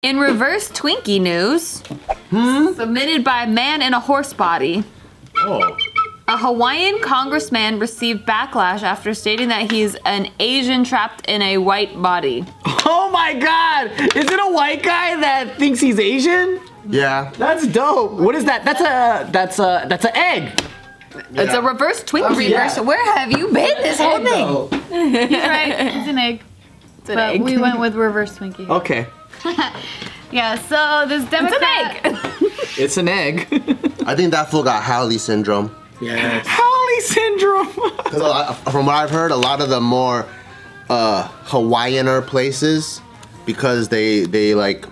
In reverse Twinkie news, submitted by a man in a horse body. Oh. A Hawaiian congressman received backlash after stating that he's an Asian trapped in a white body. Oh my God! Is it a white guy that thinks he's Asian? Yeah. That's dope. What is that? That's an egg. Yeah. It's a reverse Twinkie. Yeah. Where have you been this whole thing? He's right. It's an egg. It's an egg. We went with reverse Twinkie. Okay. Yeah, so this Democrat... It's an egg. I think that fool got Howley syndrome. Yeah. Howley syndrome. From what I've heard, a lot of the more Hawaiianer places, because they like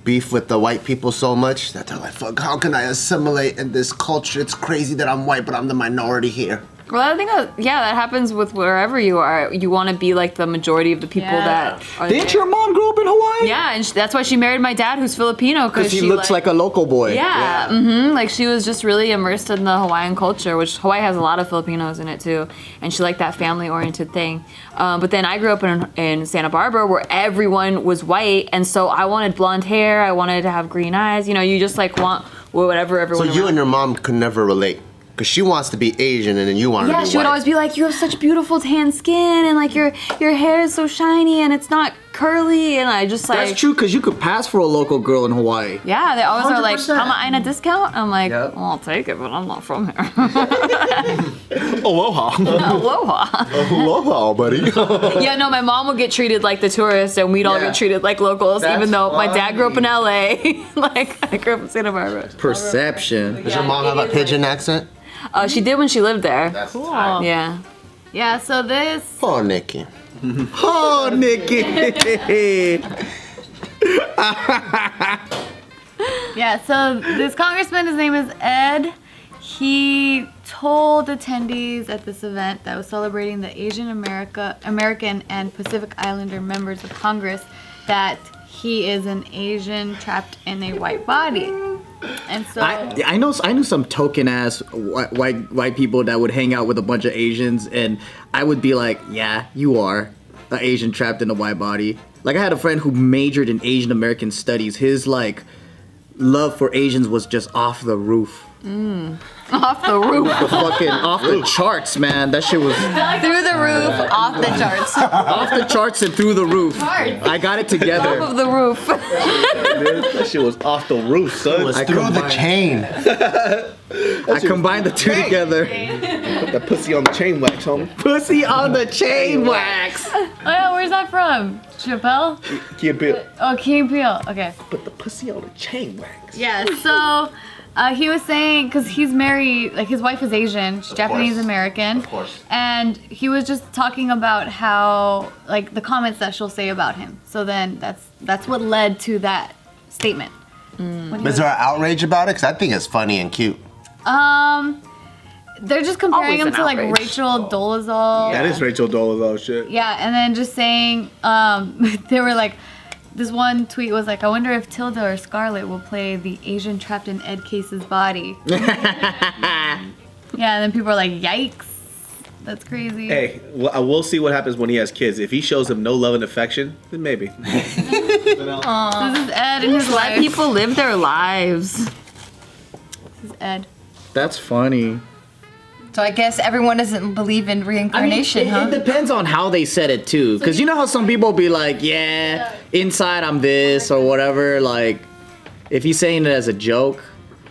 beef with the white people so much that they're like, fuck, how can I assimilate in this culture? It's crazy that I'm white, but I'm the minority here. Well, I think that happens with wherever you are. You want to be like the majority of the people that are Didn't there. your mom grow up in Hawaii? Yeah, and that's why she married my dad, who's Filipino, because he looks like a local boy. Yeah, like she was just really immersed in the Hawaiian culture, which Hawaii has a lot of Filipinos in it too, and she liked that family-oriented thing. But then I grew up in Santa Barbara, where everyone was white, and so I wanted blonde hair, I wanted to have green eyes. You know, you just like want whatever everyone. So you and your mom could never relate. Because she wants to be Asian and then you want to be white. Yeah, she would always be like, you have such beautiful tan skin and like your hair is so shiny and it's not curly, and I just like... That's true, because you could pass for a local girl in Hawaii. Yeah, they always are like, 100%. I'm a discount? I'm like, well, I'll take it, but I'm not from here. Aloha. Aloha. Aloha, buddy. Yeah, no, my mom would get treated like the tourists and we'd all get treated like locals, That's even though my dad grew up in funny. LA. Like, I grew up in Santa Barbara. Perception. Does your mom have a pigeon accent? She did when she lived there. That's Cool. Yeah. Yeah, so this... Oh, Nikki. Oh, Nikki. Yeah, so this congressman, his name is Ed. He told attendees at this event that was celebrating the Asian American and Pacific Islander members of Congress that he is an Asian trapped in a white body. And so I knew some token ass white people that would hang out with a bunch of Asians, and I would be like, yeah, you are an Asian trapped in a white body. Like, I had a friend who majored in Asian American studies. His like love for Asians was just off the roof. Off the roof. Off the charts, man. That shit was Through the roof, off the charts. off the charts and through the roof. I got it together. Off of the roof. That shit was off the roof, son. It was through the chain. I combined the two together. Put that pussy on the chain wax, homie. Pussy on the chain wax. oh yeah, where's that from? Chappelle? Key and Peele. Oh, Key and Peele. Okay. Put the pussy on the chain wax. Yeah, so he was saying, because he's married, like his wife is Asian, she's Japanese American. Of course. And he was just talking about how, like, the comments that she'll say about him. So then that's what led to that statement. Is there an outrage about it? Because I think it's funny and cute. They're just comparing Always him an to like outrage. Rachel Dolezal. That is Rachel Dolezal shit. Yeah, and then just saying, they were like, this one tweet was like, I wonder if Tilda or Scarlett will play the Asian trapped in Ed Case's body. Yeah, and then people are like, yikes. That's crazy. Hey, well, I will see what happens when he has kids. If he shows them no love and affection, then maybe. This is Ed and his Let wife. people live their lives. This is Ed. That's funny. So I guess everyone doesn't believe in reincarnation, it depends on how they said it too. Because you know how some people be like, yeah, inside I'm this or whatever. Like, if he's saying it as a joke,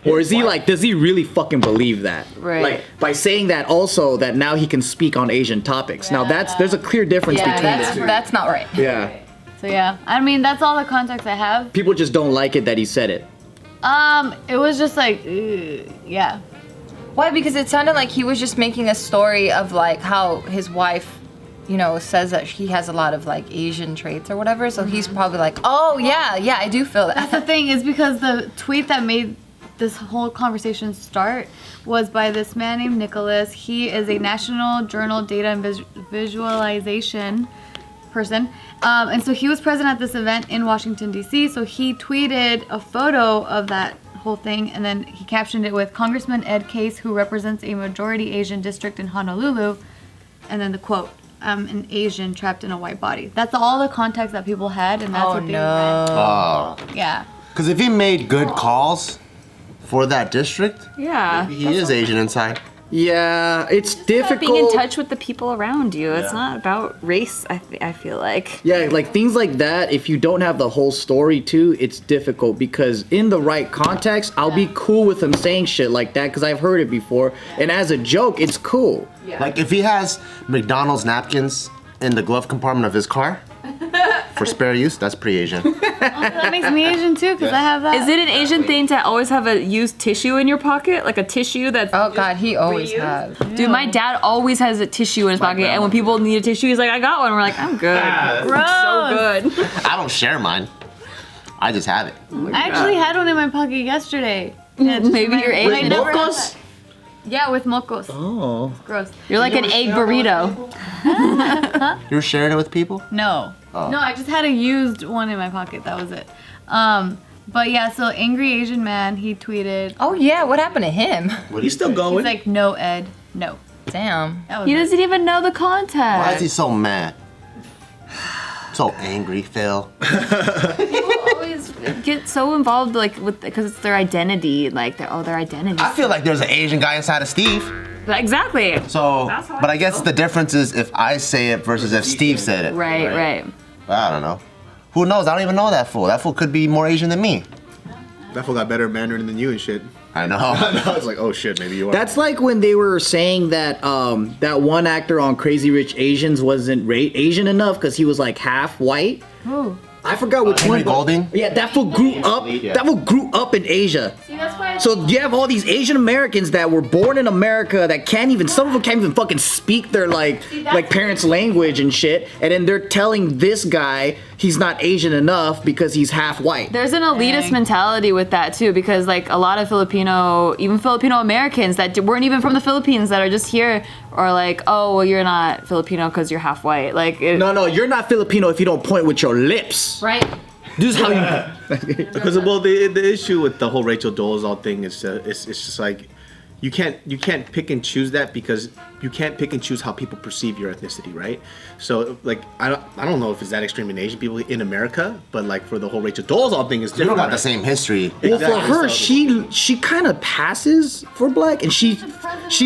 or is he like, does he really fucking believe that? Right. Like, by saying that also, that now he can speak on Asian topics. Now there's a clear difference Yeah, between the that's, two. that's not right. Yeah. So yeah, I mean, that's all the context I have. People just don't like it that he said it. It was just like, yeah. Why? Because it sounded like he was just making a story of like how his wife, you know, says that he has a lot of like Asian traits or whatever. So he's probably like, oh yeah, I do feel that. That's the thing, is because the tweet that made this whole conversation start was by this man named Nicholas. He is a National Journal Data and Visualization person. And so he was present at this event in Washington, D.C. So he tweeted a photo of that whole thing, and then he captioned it with Congressman Ed Case, who represents a majority Asian district in Honolulu, and then the quote, an Asian trapped in a white body. That's all the context that people had, and that's Oh what they no. Oh. read. Yeah. Because if he made good calls for that district, Yeah. he is Asian inside. Yeah, it's difficult. Being in touch with the people around you. It's not about race, I feel like. Yeah, like things like that, if you don't have the whole story too, it's difficult because in the right context, I'll be cool with him saying shit like that because I've heard it before. And as a joke, it's cool. Like if he has McDonald's napkins in the glove compartment of his car for spare use, that's pretty Asian. That makes me Asian too, because I have that. Is it an Asian thing to always have a used tissue in your pocket? Like a tissue that's... Oh God, he always has. Dude, my dad always has a tissue in his pocket, and when people need a tissue, he's like, I got one. We're like, I'm good. Gross. So good. I don't share mine. I just have it. I actually had one in my pocket yesterday. Yeah, just Maybe you're reminded- Asian. I never had Mocos? that. Yeah, with mocos. Oh. It's gross. You're like an egg burrito. You're sharing it with people? No. Oh. No, I just had a used one in my pocket. That was it. But yeah, so Angry Asian Man, he tweeted. Oh yeah, what happened to him? He's still going. He's like, no, Ed. No. Damn. That was He it. doesn't even know the context. Why is he so mad? So angry, Phil. People always get so involved, like, with because it's their identity, like their identity. I feel like there's an Asian guy inside of Steve. Exactly. So, That's how but I I guess feel. the difference is if I say it versus if Steve said it. Right. I don't know. Who knows? I don't even know that fool. That fool could be more Asian than me. That fool got better Mandarin than you and shit. I know. I was like, oh shit, maybe you are. That's like when they were saying that that one actor on Crazy Rich Asians wasn't Asian enough because he was like half white. Ooh. I forgot which Henry one. Golding? Yeah, that fool grew up. That fool grew up in Asia. See, that's why. So you have all these Asian Americans that were born in America that can't even, some of them can't even fucking speak their like parents' language and shit, and then they're telling this guy he's not Asian enough because he's half white. There's an elitist Dang. mentality with that too, because like a lot of even Filipino Americans that weren't even from the Philippines that are just here are like, oh, well, you're not Filipino because you're half white. Like, No, you're not Filipino if you don't point with your lips. Right. This is how you. Because the issue with the whole Rachel Dolezal thing is it's just like you can't pick and choose that because you can't pick and choose how people perceive your ethnicity, right? So like I don't know if it's that extreme in Asian people in America, but like for the whole Rachel Dolezal thing is They don't different. got the same history. Well, for Exactly. her, she kind of passes for black, and she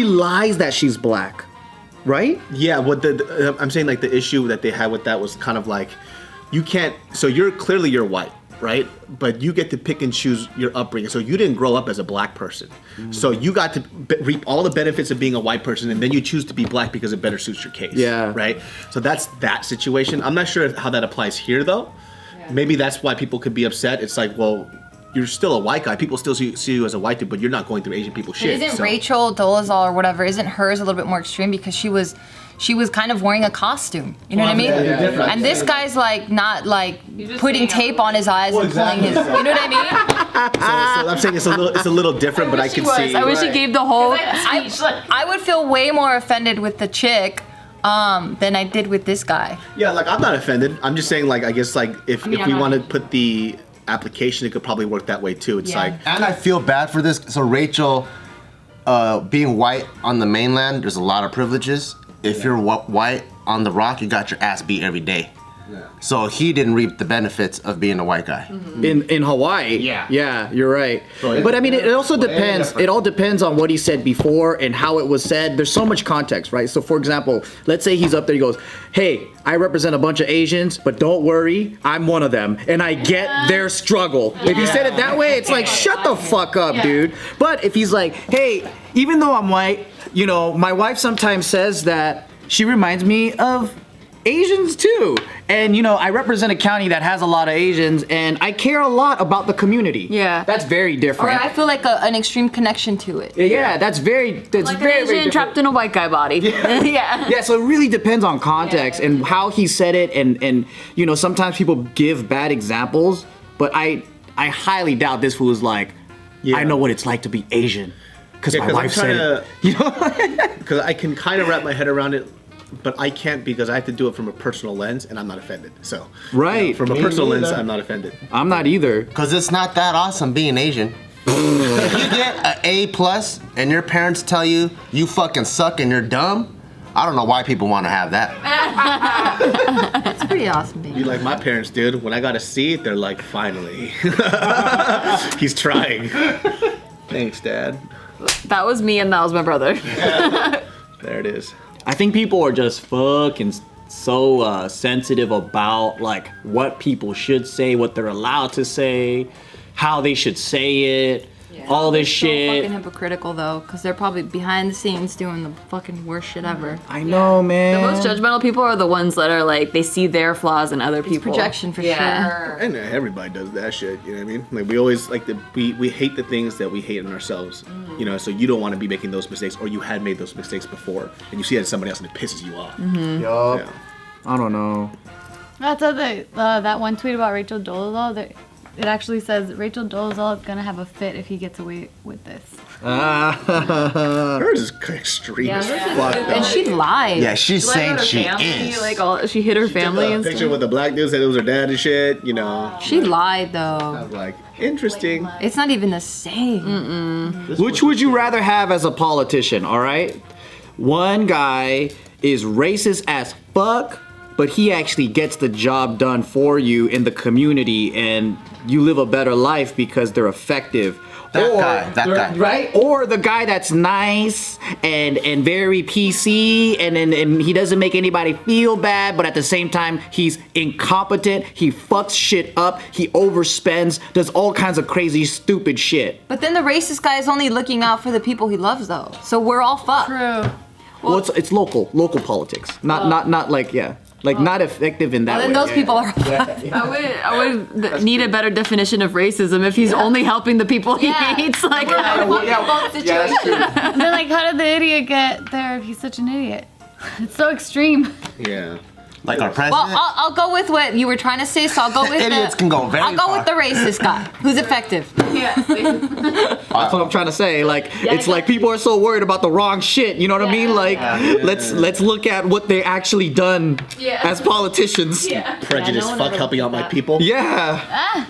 lies that she's black, right? Yeah, what I'm saying, like the issue that they had with that was kind of like you can't. So you're white, right? But you get to pick and choose your upbringing. So you didn't grow up as a black person. So you got to reap all the benefits of being a white person, and then you choose to be black because it better suits your case. Yeah. Right. So that's that situation. I'm not sure how that applies here though. Maybe that's why people could be upset. It's like, well, you're still a white guy. People still see you as a white dude, but you're not going through Asian people But shit. isn't so. Rachel Dolezal or whatever? Isn't hers a little bit more extreme because she was kind of wearing a costume. You know what I mean? And this guy's like not like putting tape on his eyes and pulling his. You know what I mean? So I'm saying it's a little different, but I can see. I wish he gave the whole. I would feel way more offended with the chick than I did with this guy. Yeah, like I'm not offended. I'm just saying, like, I guess, like, if we I'm want to not. put the application, it could probably work that way too. It's Yeah. like, And I feel bad for this. So Rachel, being white on the mainland, there's a lot of privileges. If you're white on the rock, you got your ass beat every day. So he didn't reap the benefits of being a white guy. In Hawaii. Yeah, you're right. But I mean, it also depends. It all depends on what he said before and how it was said. There's so much context, right? So, for example, let's say he's up there. He goes, "Hey, I represent a bunch of Asians, but don't worry, I'm one of them, and I get their struggle." If he said it that way, it's like, shut the fuck up, dude. But if he's like, "Hey, even though I'm white, you know, my wife sometimes says that she reminds me of Asians too. And you know, I represent a county that has a lot of Asians and I care a lot about the community." Yeah. That's very Or different. I feel like an extreme connection to it. Yeah, that's very Like an very, Asian very trapped different. in a white guy body. Yeah. Yeah, so it really depends on context and how he said it and you know, sometimes people give bad examples, but I highly doubt this fool was like, Yeah. "I know what it's like to be Asian." Because my wife said it. You know? because I can kind of wrap my head around it, but I can't because I have to do it from a personal lens, and I'm not offended. So, Right. from a Me personal lens, neither. I'm not offended. I'm not either. Because it's not that awesome being Asian. If you get an A+ and your parents tell you you fucking suck and you're dumb, I don't know why people want to have that. That's pretty awesome, Be baby. like my parents, dude. When I got a C, they're like, finally. He's trying. Thanks, Dad. That was me and that was my brother. There it is. I think people are just fucking so sensitive about like what people should say, what they're allowed to say, how they should say it, all this So shit. fucking hypocritical though, because they're probably behind the scenes doing the fucking worst shit ever. I know, man. The most judgmental people are the ones that are like, they see their flaws in other people. Projection for sure. And everybody does that shit, you know what I mean? Like we always like we hate the things that we hate in ourselves, you know. So you don't want to be making those mistakes, or you had made those mistakes before, and you see it in somebody else, and it pisses you off. Yup. Yeah. I don't know. That's that one tweet about Rachel Dolezal. It actually says Rachel Dolezal is gonna have a fit if he gets away with this. Hers is extreme as fuck. And though. she lied. Yeah, she's She lied saying about her she family, is. like she hit her family Took a and picture stuff. with the black dude, said it was her dad and shit, you know. She lied I though. was like, interesting. It's not even the same. Which would you rather have as a politician, all right? One guy is racist as fuck, but he actually gets the job done for you in the community and you live a better life because they're effective. That guy. Right? Or the guy that's nice and very PC and he doesn't make anybody feel bad, but at the same time, he's incompetent, he fucks shit up, he overspends, does all kinds of crazy, stupid shit. But then the racist guy is only looking out for the people he loves though. So we're all fucked. True. Well, it's local politics. Not like, yeah. Like, not effective in that Well, way. then those people are I would need a better definition of racism if he's only helping the people he hates. Like, situation. And then like, how did the idiot get there if he's such an idiot? It's so extreme. Yeah. Like our president. Well, I'll go with what you were trying to say, so I'll go with Idiots can go very I'll go far. with the racist guy, who's effective. That's what I'm trying to say. Like, it's like people are so worried about the wrong shit. You know what I mean? Like, let's look at what they actually done as politicians. Prejudice, fuck helping out my people. Yeah.